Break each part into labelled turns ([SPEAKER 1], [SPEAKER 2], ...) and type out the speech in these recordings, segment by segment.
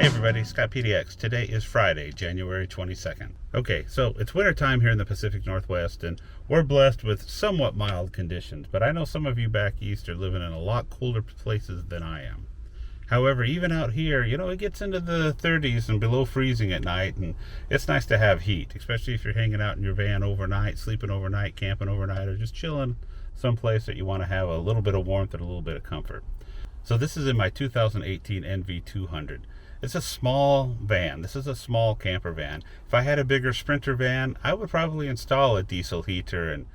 [SPEAKER 1] everybody, Scott PDX. Today is Friday, January 22nd. Okay, so it's winter time here in the Pacific Northwest, and we're blessed with somewhat mild conditions, but I know some of you back east are living in a lot colder places than I am. However, even out here, it gets into the 30s and below freezing at night, and it's nice to have heat, especially if you're hanging out in your van overnight, sleeping overnight, camping overnight, or just chilling someplace that you want to have a little bit of warmth and a little bit of comfort. So this is in my 2018 NV200. It's a small van. This is a small camper van. If I had a bigger Sprinter van, I would probably install a diesel heater and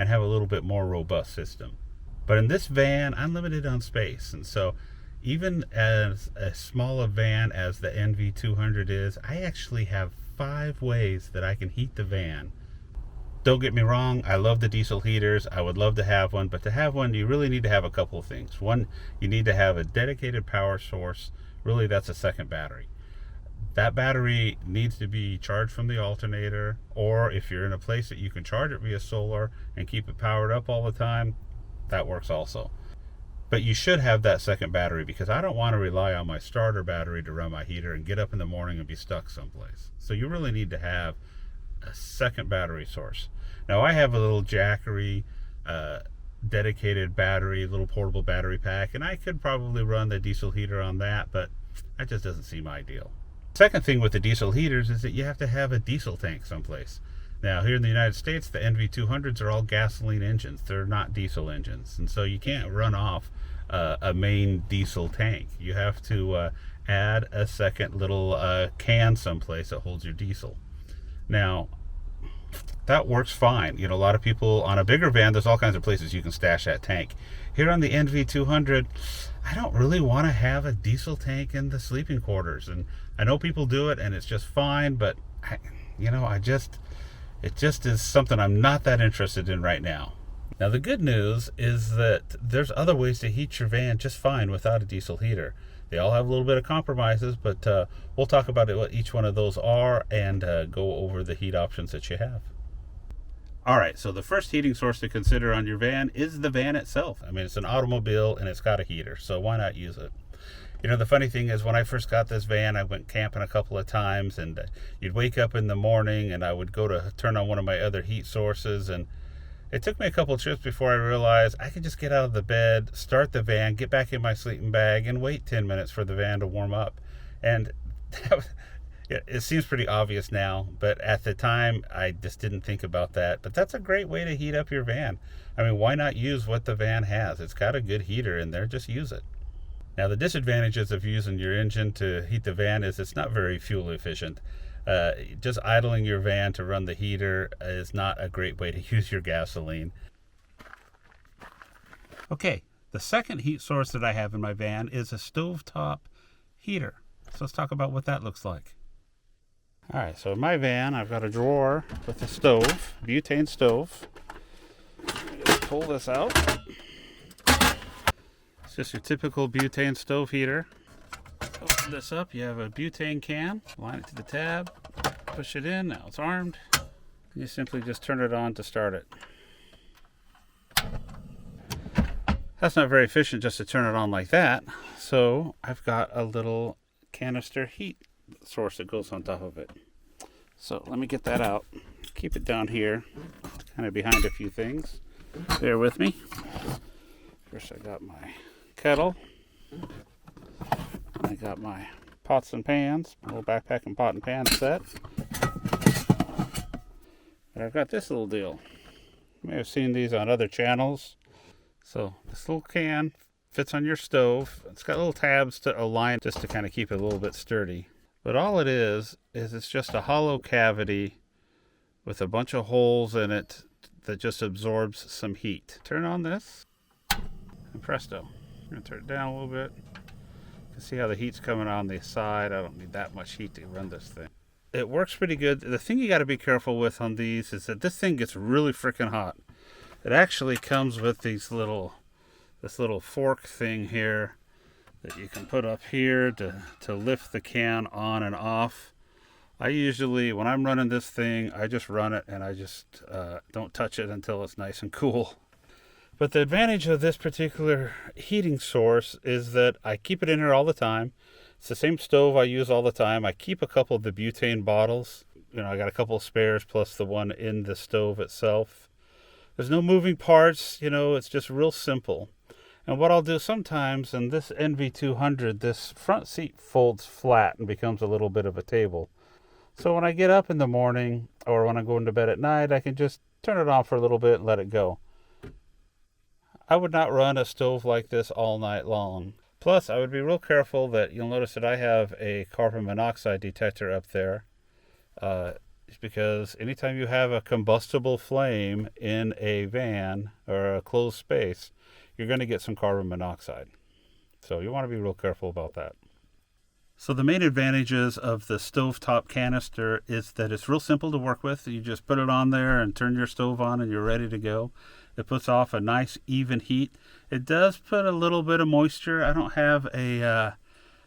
[SPEAKER 1] have a little bit more robust system. But in this van, I'm limited on space. And so even as a small a van as the NV200 is, I actually have 5 ways that I can heat the van. Don't get me wrong, I love the diesel heaters. I would love to have one, but to have one, you really need to have a couple of things. One, you need to have a dedicated power source. Really, that's a second battery. That battery needs to be charged from the alternator, or if you're in a place that you can charge it via solar and keep it powered up all the time, that works also. But you should have that second battery, because I don't want to rely on my starter battery to run my heater and get up in the morning and be stuck someplace. So you really need to have a second battery source. Now I have a little Jackery dedicated battery, little portable battery pack, and I could probably run the diesel heater on that, but that just doesn't seem ideal. Second thing with the diesel heaters is that you have to have a diesel tank someplace. Now here in the United States, the NV200s are all gasoline engines. They're not diesel engines, and so you can't run off a main diesel tank. You have to add a second little can someplace that holds your diesel. Now that works fine. A lot of people on a bigger van, there's all kinds of places you can stash that tank. Here on the NV200, I don't really want to have a diesel tank in the sleeping quarters. And I know people do it and it's just fine, but it just is something I'm not that interested in right now. Now the good news is that there's other ways to heat your van just fine without a diesel heater. They all have a little bit of compromises, but we'll talk about what each one of those are and go over the heat options that you have. All right, so the first heating source to consider on your van is the van itself. I mean, it's an automobile and it's got a heater, so why not use it? The funny thing is, when I first got this van, I went camping a couple of times, and you'd wake up in the morning and I would go to turn on one of my other heat sources, and it took me a couple of trips before I realized I could just get out of the bed, start the van, get back in my sleeping bag, and wait 10 minutes for the van to warm up. And it seems pretty obvious now, but at the time, I just didn't think about that. But that's a great way to heat up your van. I mean, why not use what the van has? It's got a good heater in there, just use it. Now, the disadvantages of using your engine to heat the van is it's not very fuel efficient. Just idling your van to run the heater is not a great way to use your gasoline. Okay, the second heat source that I have in my van is a stovetop heater. So let's talk about what that looks like. All right, so in my van, I've got a drawer with a stove, butane stove. Just pull this out. It's just your typical butane stove heater. Open this up, you have a butane can, line it to the tab, push it in, now it's armed. You simply just turn it on to start it. That's not very efficient just to turn it on like that, so I've got a little canister heat source that goes on top of it. So let me get that out, keep it down here, kind of behind a few things. Bear with me. First I got my kettle. I got my pots and pans, my little backpack and pot and pan set. And I've got this little deal. You may have seen these on other channels. So this little can fits on your stove. It's got little tabs to align just to kind of keep it a little bit sturdy. But all it is it's just a hollow cavity with a bunch of holes in it that just absorbs some heat. Turn on this, and presto. I'm going to turn it down a little bit. You can see how the heat's coming on the side. I don't need that much heat to run this thing. It works pretty good. The thing you got to be careful with on these is that this thing gets really freaking hot. It actually comes with this little fork thing here that you can put up here to lift the can on and off. I usually, when I'm running this thing, I just run it and I just don't touch it until it's nice and cool. But the advantage of this particular heating source is that I keep it in here all the time. It's the same stove I use all the time. I keep a couple of the butane bottles. I got a couple of spares plus the one in the stove itself. There's no moving parts, it's just real simple. And what I'll do sometimes, in this NV200, this front seat folds flat and becomes a little bit of a table. So when I get up in the morning or when I'm going to bed at night, I can just turn it on for a little bit and let it go. I would not run a stove like this all night long. Plus, I would be real careful that you'll notice that I have a carbon monoxide detector up there. Because anytime you have a combustible flame in a van or a closed space, you're going to get some carbon monoxide. So you want to be real careful about that. So the main advantages of the stovetop canister is that it's real simple to work with. You just put it on there and turn your stove on and you're ready to go. It puts off a nice even heat. It does put a little bit of moisture. I don't have a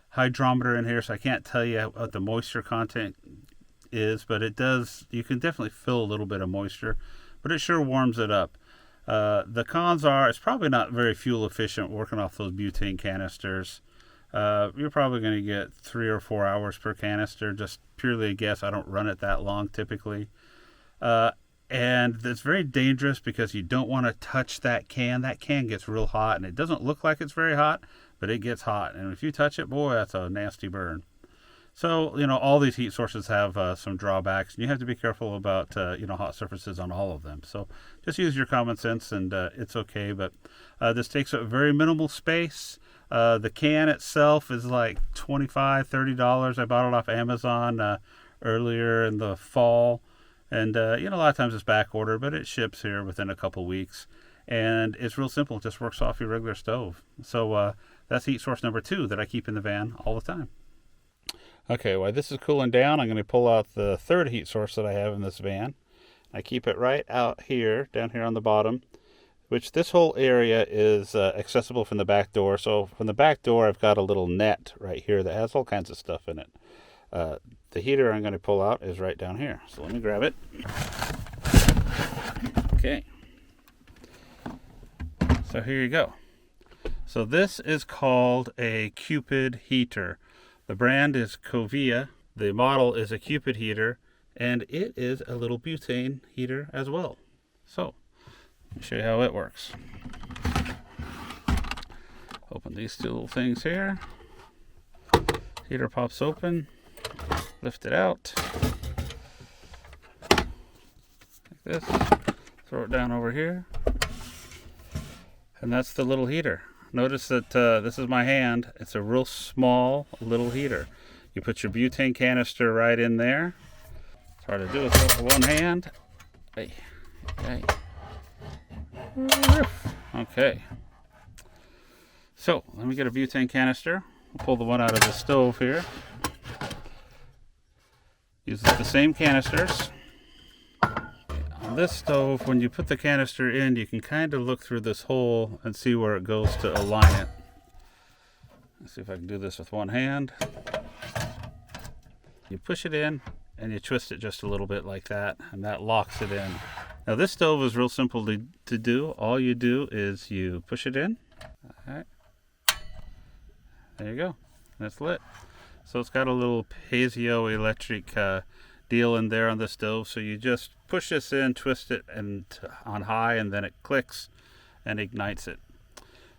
[SPEAKER 1] hydrometer in here, so I can't tell you what the moisture content is, but it does. You can definitely feel a little bit of moisture, but it sure warms it up. The cons are it's probably not very fuel efficient working off those butane canisters. You're probably going to get 3 or 4 hours per canister, just purely a guess. I don't run it that long typically. And it's very dangerous because you don't want to touch that can. That can gets real hot, and it doesn't look like it's very hot, but it gets hot. And if you touch it, boy, that's a nasty burn. So, all these heat sources have some drawbacks. You have to be careful about, hot surfaces on all of them. So just use your common sense and it's okay. But this takes up very minimal space. The can itself is like $25, $30. I bought it off Amazon earlier in the fall. And, a lot of times it's back order, but it ships here within a couple weeks. And it's real simple. It just works off your regular stove. So that's heat source number 2 that I keep in the van all the time. Okay, while this is cooling down, I'm going to pull out the third heat source that I have in this van. I keep it right out here, down here on the bottom, which this whole area is accessible from the back door. So from the back door, I've got a little net right here that has all kinds of stuff in it. The heater I'm going to pull out is right down here. So let me grab it. Okay. So here you go. So this is called a Cupid heater. The brand is Kovea. The model is a Cupid heater, and it is a little butane heater as well. So, let me show you how it works. Open these 2 little things here. Heater pops open. Lift it out. Like this. Throw it down over here. And that's the little heater. Notice that this is my hand. It's a real small little heater. You put your butane canister right in there. It's hard to do with one hand. Hey. Okay. So, let me get a butane canister. I'll pull the one out of the stove here. Uses the same canisters. On this stove, when you put the canister in, you can kind of look through this hole and see where it goes to align it. Let's see if I can do this with one hand. You push it in and you twist it just a little bit like that, and that locks it in. Now this stove is real simple to do. All you do is you push it in. All right. There you go. That's lit. So it's got a little piezoelectric deal in there on the stove. So you just push this in, twist it and on high, and then it clicks and ignites it.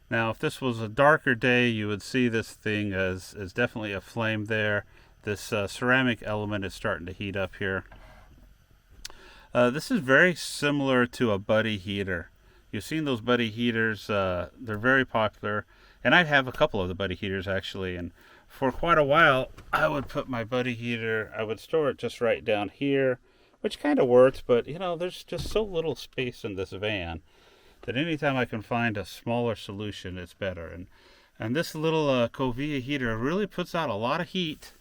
[SPEAKER 1] Now, if this was a darker day, you would see this thing as definitely a flame there. This ceramic element is starting to heat up here. This is very similar to a buddy heater. You've seen those buddy heaters. They're very popular. And I have a couple of the buddy heaters actually. And for quite a while, I would put my buddy heater, I would store it just right down here, which kind of works. But, you know, there's just so little space in this van that anytime I can find a smaller solution, it's better. And this little Kovea heater really puts out a lot of heat.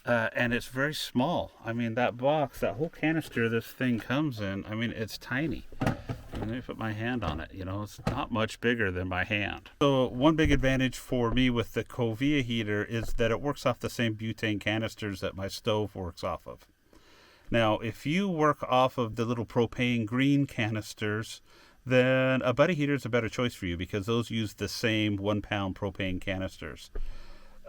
[SPEAKER 1] And it's very small. I mean, that box, that whole canister this thing comes in, I mean, it's tiny. Let me put my hand on it. You know, it's not much bigger than my hand. So one big advantage for me with the Kovea heater is that it works off the same butane canisters that my stove works off of. Now, if you work off of the little propane green canisters, then a buddy heater is a better choice for you because those use the same 1 pound propane canisters.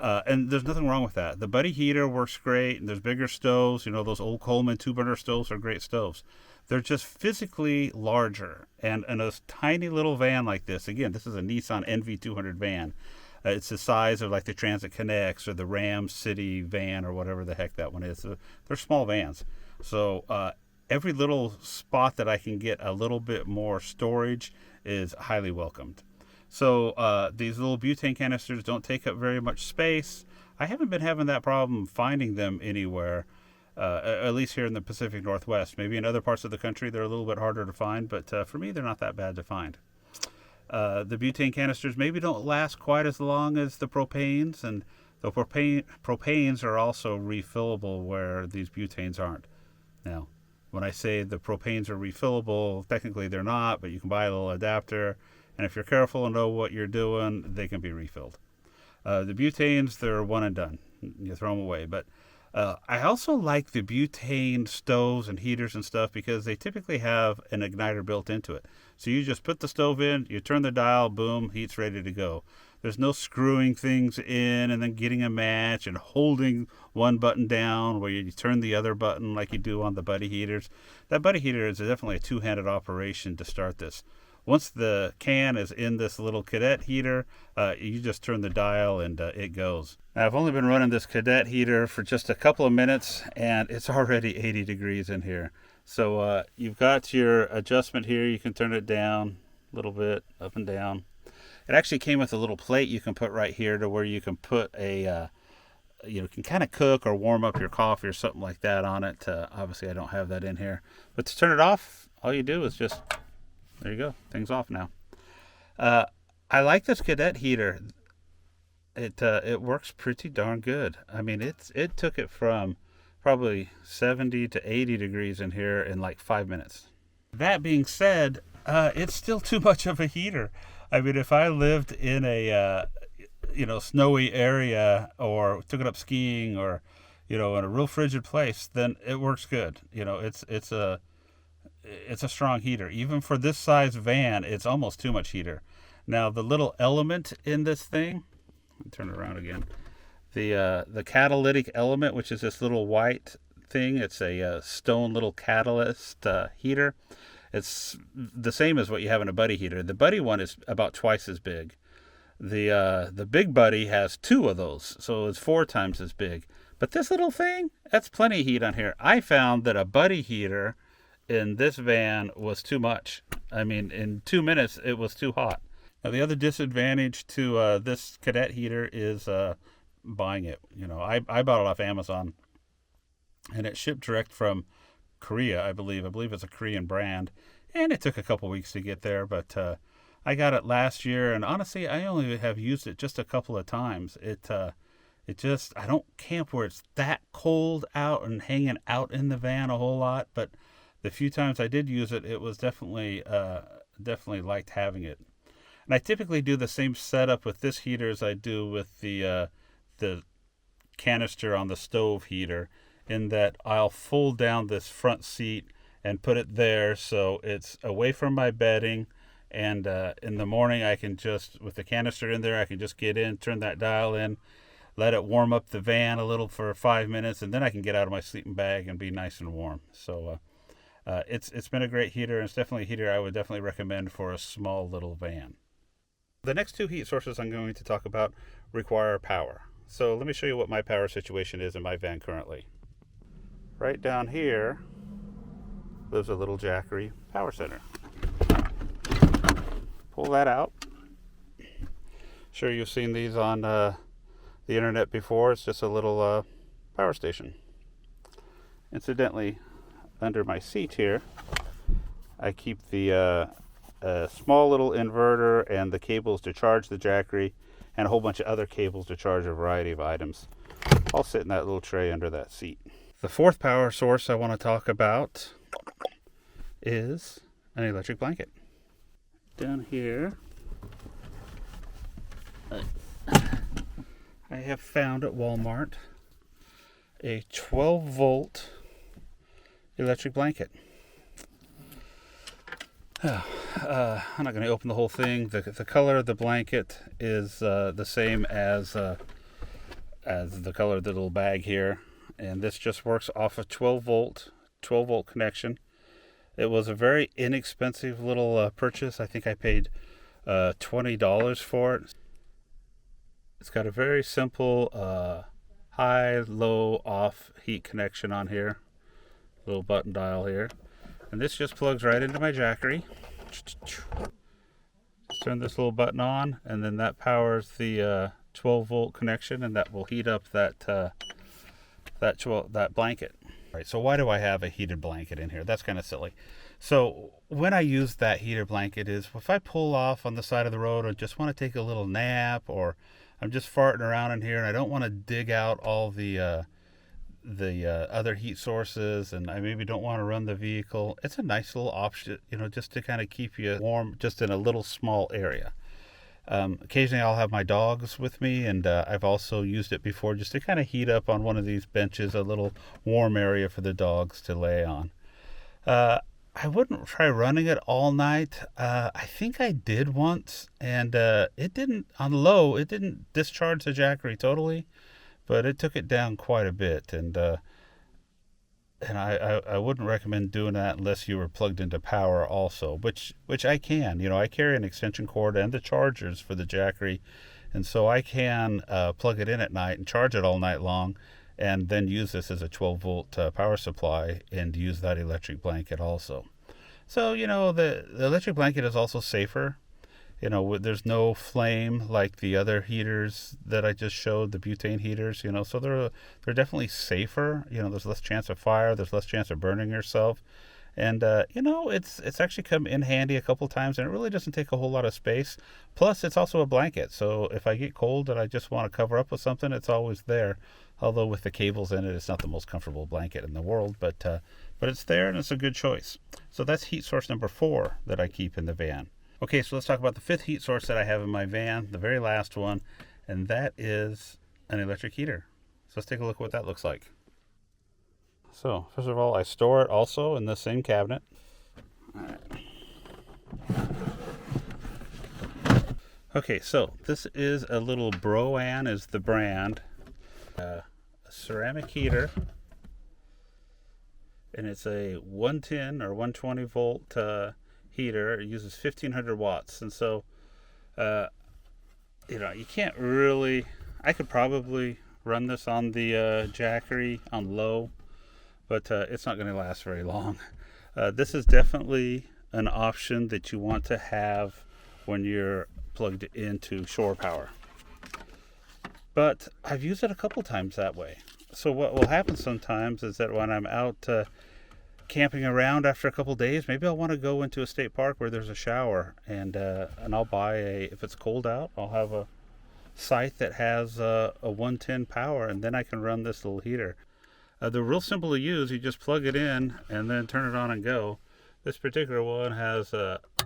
[SPEAKER 1] And there's nothing wrong with that. The buddy heater works great, and there's bigger stoves. You know, those old Coleman 2-burner stoves are great stoves. They're just physically larger. And in a tiny little van like this, again, this is a Nissan NV200 van. It's the size of like the Transit Connects or the Ram City van or whatever the heck that one is. They're small vans. So every little spot that I can get a little bit more storage is highly welcomed. So these little butane canisters don't take up very much space. I haven't been having that problem finding them anywhere, at least here in the Pacific Northwest. Maybe in other parts of the country they're a little bit harder to find, but for me they're not that bad to find. The butane canisters maybe don't last quite as long as the propanes, and the propanes are also refillable where these butanes aren't. Now, when I say the propanes are refillable, technically they're not, but you can buy a little adapter. And if you're careful and know what you're doing, they can be refilled. The butanes, they're one and done. You throw them away. But I also like the butane stoves and heaters and stuff because they typically have an igniter built into it. So you just put the stove in, you turn the dial, boom, heat's ready to go. There's no screwing things in and then getting a match and holding one button down where you turn the other button like you do on the buddy heaters. That buddy heater is definitely a two-handed operation to start this. Once the can is in this little Cadet heater, you just turn the dial and it goes. Now, I've only been running this Cadet heater for just a couple of minutes and it's already 80 degrees in here. So you've got your adjustment here. You can turn it down a little bit, up and down. It actually came with a little plate you can put right here to where you can put a, you can kind of cook or warm up your coffee or something like that on it. Obviously, I don't have that in here. But to turn it off, all you do is just... There you go. Thing's off now. I like this Cadet heater. It works pretty darn good. I mean, it took it from probably 70 to 80 degrees in here in like 5 minutes. That being said, it's still too much of a heater. I mean, if I lived in a snowy area or took it up skiing or in a real frigid place, then it works good. It's a strong heater. Even for this size van, it's almost too much heater. Now, the little element in this thing, let me turn it around again. The catalytic element, which is this little white thing, it's a stone little catalyst heater. It's the same as what you have in a buddy heater. The buddy one is about twice as big. The big buddy has 2 of those, so it's 4 times as big. But this little thing, that's plenty of heat on here. I found that a buddy heater in this van was too much. I mean, in 2 minutes, it was too hot. Now, the other disadvantage to this Cadet heater is buying it. I bought it off Amazon, and it shipped direct from Korea, I believe. I believe it's a Korean brand, and it took a couple weeks to get there, but I got it last year, and honestly, I only have used it just a couple of times. I don't camp where it's that cold out and hanging out in the van a whole lot, but the few times I did use it, it was definitely liked having it. And I typically do the same setup with this heater as I do with the canister on the stove heater, in that I'll fold down this front seat and put it there so it's away from my bedding. And in the morning, I can just, with the canister in there, I can just get in, turn that dial in, let it warm up the van a little for 5 minutes, and then I can get out of my sleeping bag and be nice and warm. So it's been a great heater, and it's definitely a heater I would definitely recommend for a small little van. The next 2 heat sources I'm going to talk about require power. So let me show you what my power situation is in my van currently. Right down here lives a little Jackery power center. Pull that out. Sure, you've seen these on the internet before. It's just a little power station. Incidentally, under my seat here, I keep the small little inverter and the cables to charge the Jackery and a whole bunch of other cables to charge a variety of items. All sit in that little tray under that seat. The 4th power source I want to talk about is an electric blanket. Down here, I have found at Walmart a 12-volt electric blanket. I'm not going to open the whole thing. The color of the blanket is the same as as the color of the little bag here. And this just works off a 12 volt connection. It was a very inexpensive little purchase. I think I paid $20 for it. It's got a very simple high, low, off heat connection on here. Little button dial here. And this just plugs right into my Jackery. Just turn this little button on, and then that powers the 12 volt connection, and that will heat up that blanket. All right, so why do I have a heated blanket in here? That's kind of silly. So when I use that heated blanket is if I pull off on the side of the road or just want to take a little nap, or I'm just farting around in here and I don't want to dig out all the other heat sources, and I maybe don't want to run the vehicle. It's a nice little option, just to kind of keep you warm just in a little small area. Occasionally I'll have my dogs with me, and I've also used it before just to kind of heat up on one of these benches, a little warm area for the dogs to lay on. I wouldn't try running it all night. I think I did once, and it didn't, on low, it didn't discharge the Jackery totally, but it took it down quite a bit. And I wouldn't recommend doing that unless you were plugged into power also, which I can. I carry an extension cord and the chargers for the Jackery, and so I can plug it in at night and charge it all night long, and then use this as a 12 volt power supply and use that electric blanket also. So, the electric blanket is also safer. There's no flame like the other heaters that I just showed, the butane heaters, so they're definitely safer. There's less chance of fire, there's less chance of burning yourself. And, it's actually come in handy a couple times, and it really doesn't take a whole lot of space. Plus, it's also a blanket, so if I get cold and I just want to cover up with something, it's always there. Although with the cables in it, it's not the most comfortable blanket in the world, but it's there, and it's a good choice. So that's heat source number 4 that I keep in the van. Okay, so let's talk about the 5th heat source that I have in my van, the very last one, and that is an electric heater. So let's take a look at what that looks like. So, first of all, I store it also in the same cabinet. All right. Okay, so this is a little Broan is the brand. A ceramic heater. And it's a 110 or 120 volt heater. It uses 1500 watts. And so, you can't really... I could probably run this on the Jackery on low, but it's not going to last very long. This is definitely an option that you want to have when you're plugged into shore power. But I've used it a couple times that way. So what will happen sometimes is that when I'm out camping around after a couple days, maybe I'll want to go into a state park where there's a shower, and I'll buy if it's cold out, I'll have a site that has a 110 power, and then I can run this little heater. They're real simple to use. You just plug it in and then turn it on and go. This particular one has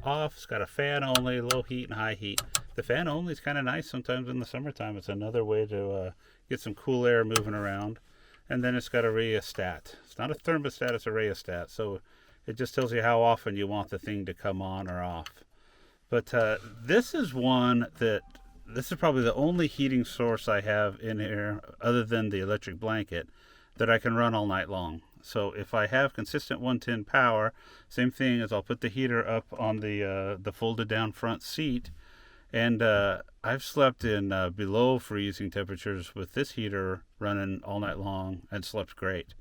[SPEAKER 1] off. It's got a fan only, low heat and high heat. The fan only is kind of nice sometimes in the summertime. It's another way to get some cool air moving around. And then it's got a rheostat. It's not a thermostat, it's a rheostat. So it just tells you how often you want the thing to come on or off. But this is probably the only heating source I have in here, other than the electric blanket, that I can run all night long. So if I have consistent 110 power, same thing as I'll put the heater up on the folded down front seat, and I've slept in below freezing temperatures with this heater running all night long and slept great.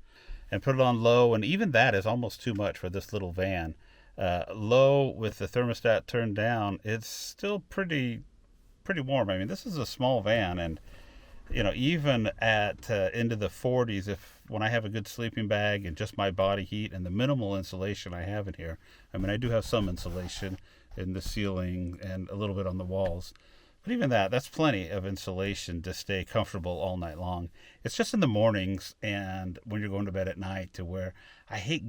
[SPEAKER 1] And put it on low, and even that is almost too much for this little van. Low with the thermostat turned down, it's still pretty warm. I mean, this is a small van, and even at into the 40s, when I have a good sleeping bag and just my body heat and the minimal insulation I have in here. I mean, I do have some insulation in the ceiling and a little bit on the walls, but even that's plenty of insulation to stay comfortable all night long. It's just in the mornings and when you're going to bed at night, to where I hate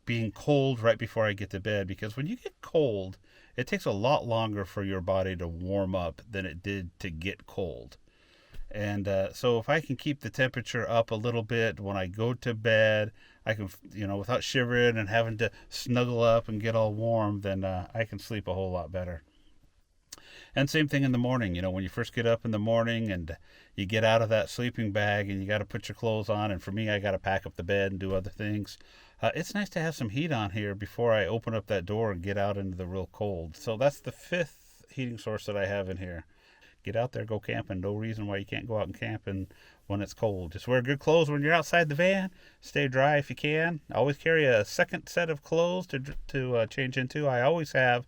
[SPEAKER 1] being cold right before I get to bed, because when you get cold, it takes a lot longer for your body to warm up than it did to get cold. And so if I can keep the temperature up a little bit when I go to bed, I can, without shivering and having to snuggle up and get all warm, then I can sleep a whole lot better. And same thing in the morning, when you first get up in the morning and you get out of that sleeping bag and you got to put your clothes on. And for me, I got to pack up the bed and do other things. It's nice to have some heat on here before I open up that door and get out into the real cold. So that's the 5th heating source that I have in here. Get out there, go camping. No reason why you can't go out and camping when it's cold. Just wear good clothes when you're outside the van. Stay dry if you can. Always carry a second set of clothes to change into. I always have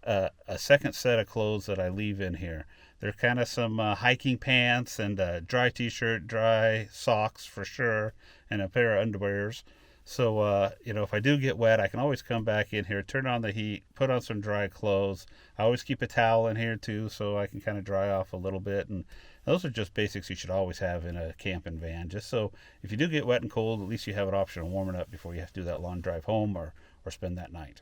[SPEAKER 1] a second set of clothes that I leave in here. There's kind of some hiking pants and a dry t-shirt, dry socks for sure, and a pair of underwears. So, if I do get wet, I can always come back in here, turn on the heat, put on some dry clothes. I always keep a towel in here too, so I can kind of dry off a little bit. And those are just basics you should always have in a camping van, just so if you do get wet and cold, at least you have an option of warming up before you have to do that long drive home or spend that night.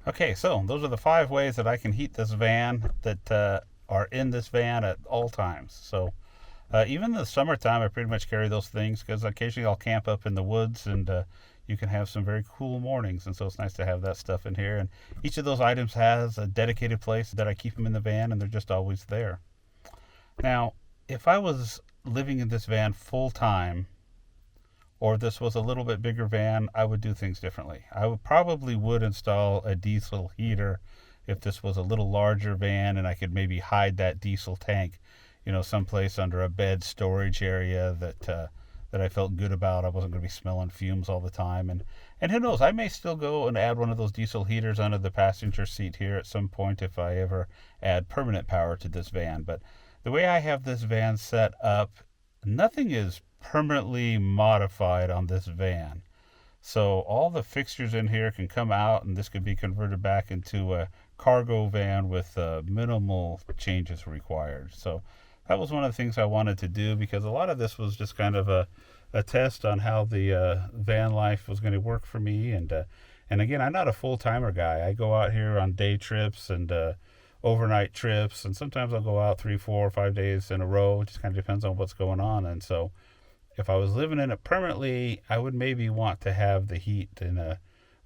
[SPEAKER 1] Okay, so those are the 5 ways that I can heat this van that are in this van at all times. So even in the summertime, I pretty much carry those things because occasionally I'll camp up in the woods and you can have some very cool mornings. And so it's nice to have that stuff in here. And each of those items has a dedicated place that I keep them in the van, and they're just always there. Now, if I was living in this van full time, or this was a little bit bigger van, I would do things differently. I would install a diesel heater if this was a little larger van and I could maybe hide that diesel tank, someplace under a bed storage area that I felt good about. I wasn't going to be smelling fumes all the time. And who knows, I may still go and add one of those diesel heaters under the passenger seat here at some point if I ever add permanent power to this van. But the way I have this van set up, nothing is permanently modified on this van. So all the fixtures in here can come out, and this could be converted back into a cargo van with minimal changes required. So that was one of the things I wanted to do, because a lot of this was just kind of a test on how the van life was going to work for me. And again, I'm not a full-timer guy. I go out here on day trips and overnight trips, and sometimes I'll go out 3, 4, 5 days in a row. It just kind of depends on what's going on. And so if I was living in it permanently, I would maybe want to have the heat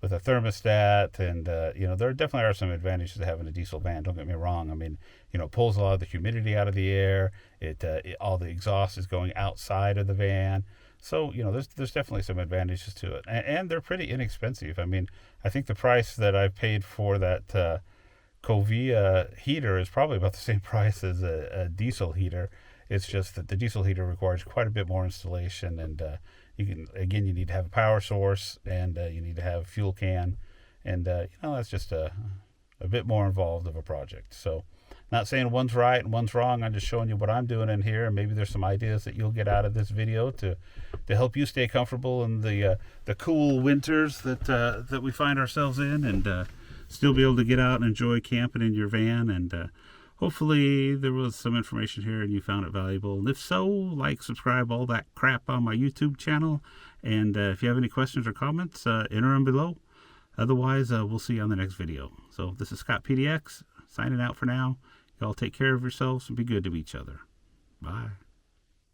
[SPEAKER 1] with a thermostat. And there definitely are some advantages to having a diesel van. Don't get me wrong. I mean, it pulls a lot of the humidity out of the air. All the exhaust is going outside of the van. So there's definitely some advantages to it, and they're pretty inexpensive. I mean, I think the price that I paid for that Kovea heater is probably about the same price as a diesel heater. It's just that the diesel heater requires quite a bit more installation, and you need to have a power source, and you need to have a fuel can, and that's just a bit more involved of a project. So, not saying one's right and one's wrong. I'm just showing you what I'm doing in here, and maybe there's some ideas that you'll get out of this video to help you stay comfortable in the cool winters that we find ourselves in, and still be able to get out and enjoy camping in your van. And hopefully there was some information here and you found it valuable. And if so, like, subscribe, all that crap on my YouTube channel. And if you have any questions or comments, enter them below. Otherwise, we'll see you on the next video. So this is Scott PDX signing out for now. Y'all take care of yourselves and be good to each other. Bye.